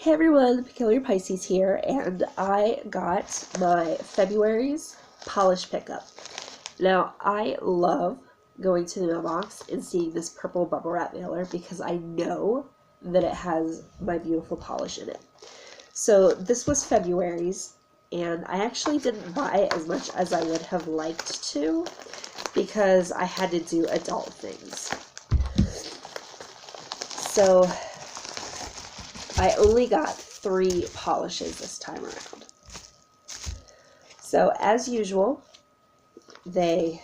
Hey everyone, Peculiar Pisces here, and I got my February's polish pickup. Now, I love going to the mailbox and seeing this purple bubble wrap mailer because I know that it has my beautiful polish in it. So this was February's, and I actually didn't buy as much as I would have liked to because I had to do adult things. So I only got 3 polishes this time around. So as usual, they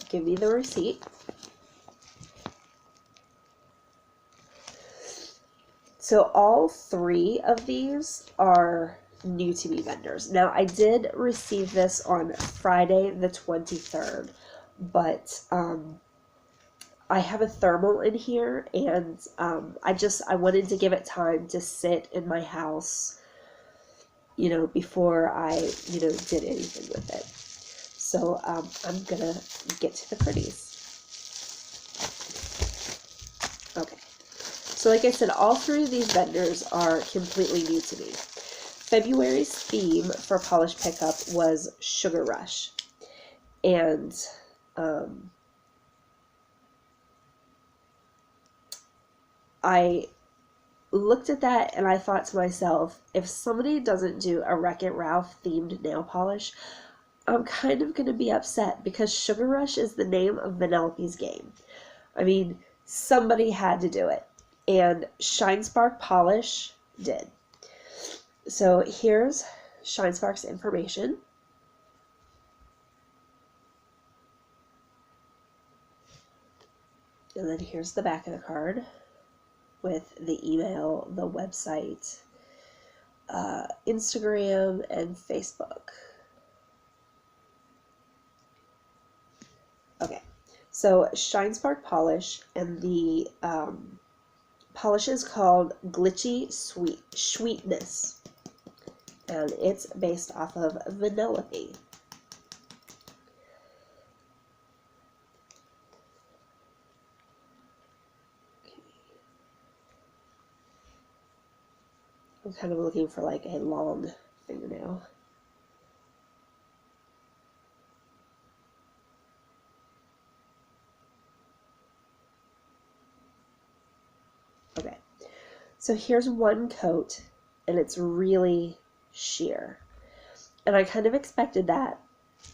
give me the receipt. So all 3 of these are new to me vendors. Now I did receive this on Friday the 23rd, but I have a thermal in here, and I wanted to give it time to sit in my house, before I, did anything with it. So I'm gonna get to the pretties. Okay, so like I said, all 3 of these vendors are completely new to me. February's theme for polish pickup was Sugar Rush, and I looked at that and I thought to myself, if somebody doesn't do a Wreck-It Ralph themed nail polish, I'm kind of going to be upset because Sugar Rush is the name of Vanellope's game. I mean, somebody had to do it, and Shinespark Polish did. So here's Shinespark's information. And then here's the back of the card with the email, the website, Instagram, and Facebook. Okay, so Shinespark Polish, and the polish is called Glitchy Schweetness, and it's based off of Vanellope. I'm kind of looking for like a long fingernail. Okay, so here's one coat, and it's really sheer. And I kind of expected that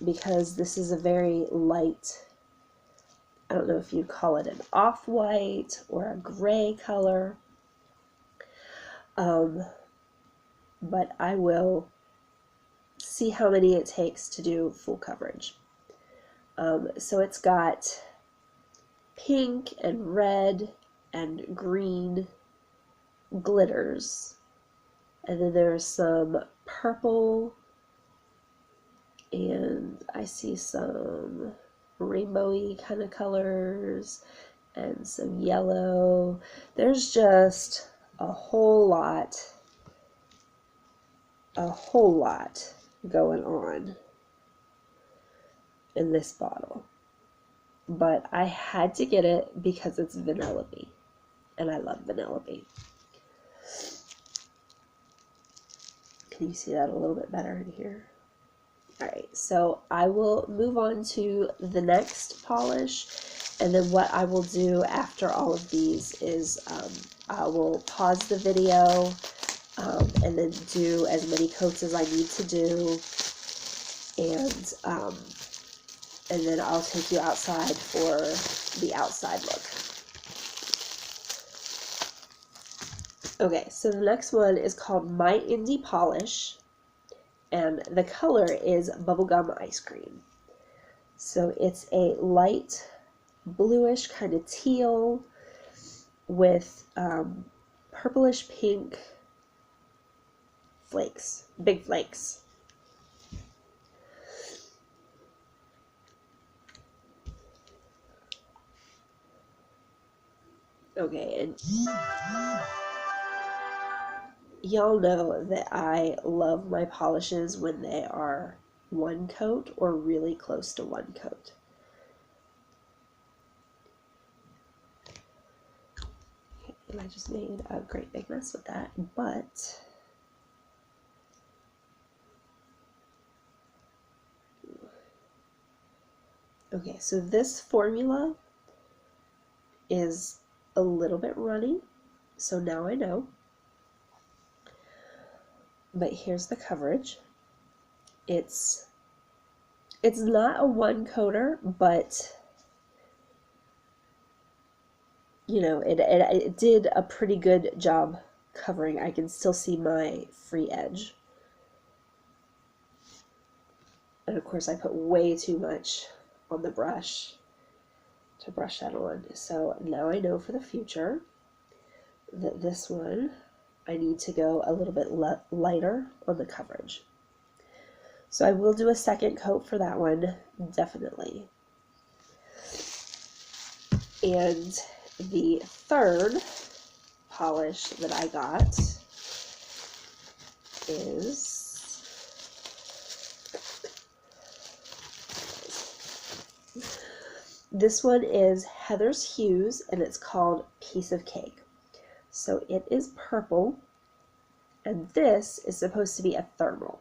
because this is a very light, I don't know if you'd call it an off-white or a gray color. But I will see how many it takes to do full coverage. So it's got pink and red and green glitters, and then there's some purple, and I see some rainbowy kind of colors and some yellow. There's just a whole lot going on in this bottle, but I had to get it because it's Vanellope, and I love Vanellope. Can you see that a little bit better in here? Alright, so I will move on to the next polish, and then what I will do after all of these is I will pause the video and then do as many coats as I need to do, and then I'll take you outside for the outside look. Okay, so the next one is called My Indie Polish, and the color is Bubblegum Ice Cream. So it's a light bluish kind of teal with purplish pink flakes, big flakes. Okay, and y'all know that I love my polishes when they are 1 coat or really close to 1 coat. And I just made a great big mess with that, but okay, so this formula is a little bit runny, so now I know. But here's the coverage. It's not a one coater, but you know, it did a pretty good job covering. I can still see my free edge. And of course I put way too much on the brush to brush that on. So now I know for the future that this one, I need to go a little bit lighter on the coverage. So I will do a second coat for that one, definitely. And the third polish that I got is this one is Heather's Hues, and it's called Piece of Cake. So it is purple, and this is supposed to be a thermal.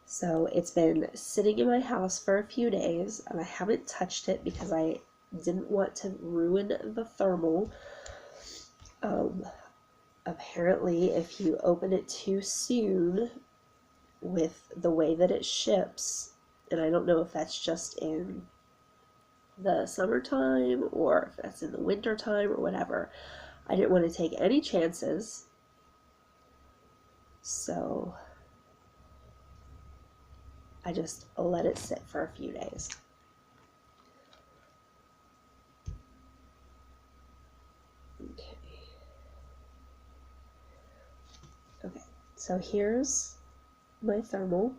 So it's been sitting in my house for a few days, and I haven't touched it because I didn't want to ruin the thermal. Apparently, if you open it too soon with the way that it ships, and I don't know if that's just in the summertime or if that's in the winter time or whatever, I didn't want to take any chances. So I just let it sit for a few days. Okay, so here's my thermal.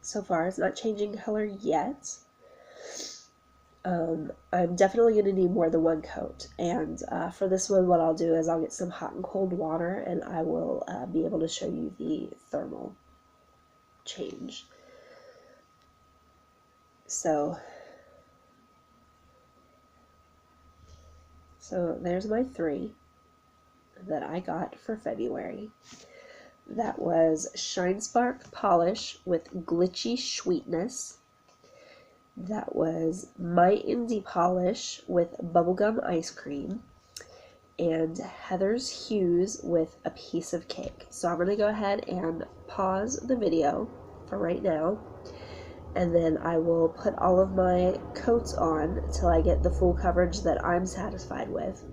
So far, it's not changing color yet. I'm definitely going to need more than one coat, and for this one what I'll do is I'll get some hot and cold water, and I will be able to show you the thermal change. So there's my 3 that I got for February. That was Shinespark Polish with Glitchy Schweetness. That was My Indie Polish with Bubblegum Ice Cream. And Heather's Hues with A Piece of Cake. So I'm going to go ahead and pause the video for right now. And then I will put all of my coats on till I get the full coverage that I'm satisfied with.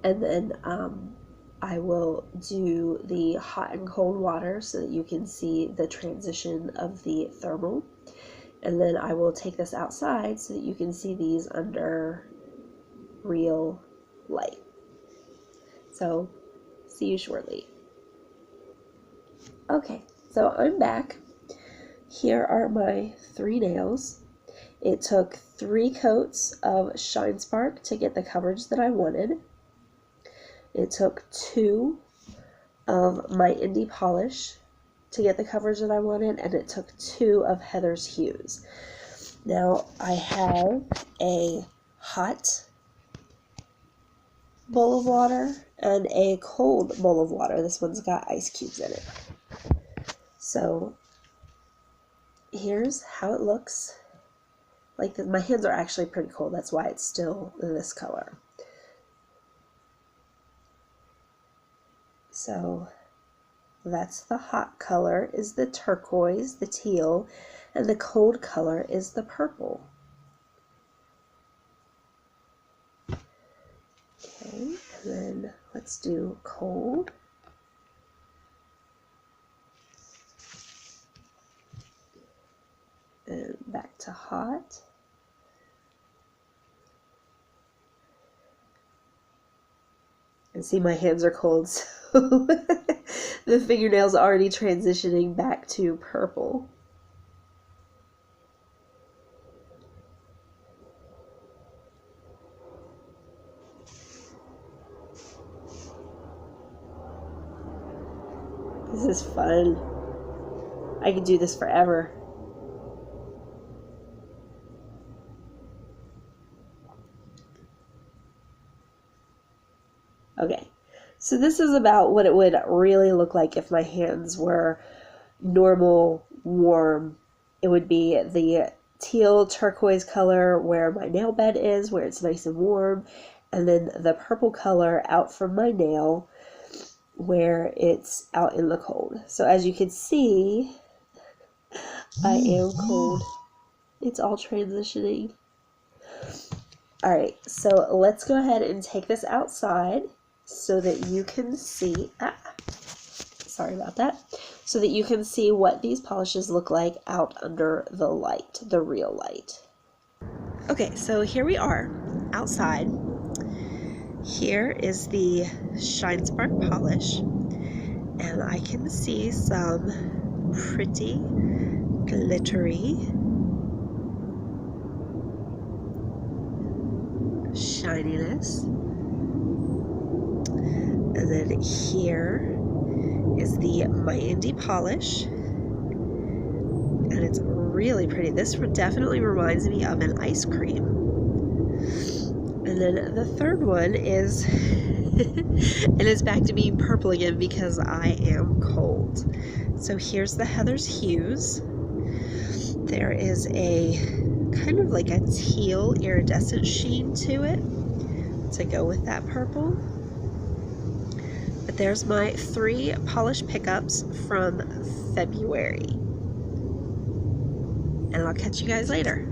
And then I will do the hot and cold water so that you can see the transition of the thermal. And then I will take this outside so that you can see these under real light. So, see you shortly. Okay, so I'm back. Here are my 3 nails. It took 3 coats of Shinespark to get the coverage that I wanted. It took 2 of My Indie Polish to get the coverage that I wanted, and it took 2 of Heather's Hues. Now I have a hot bowl of water and a cold bowl of water. This one's got ice cubes in it. So here's how it looks. Like my hands are actually pretty cold, that's why it's still this color. So that's the hot color, is the turquoise, the teal, and the cold color is the purple. Okay, and then let's do cold. And back to hot. And see, my hands are cold, so the fingernail's already transitioning back to purple. This is fun. I could do this forever. Okay, so this is about what it would really look like if my hands were normal, warm. It would be the teal turquoise color where my nail bed is, where it's nice and warm, and then the purple color out from my nail where it's out in the cold. So as you can see, I am cold. It's all transitioning. Alright, so let's go ahead and take this outside so that you can see, sorry about that, so that you can see what these polishes look like out under the light, the real light. Okay, so here we are outside. Here is the Shinespark Polish, and I can see some pretty glittery shininess. And then here is the My Indie Polish, and it's really pretty. This definitely reminds me of an ice cream. And then the third one is, and it's back to being purple again because I am cold. So here's the Heather's Hues. There is a kind of like a teal iridescent sheen to it to go with that purple. But there's my 3 polish pickups from February. And I'll catch you guys later.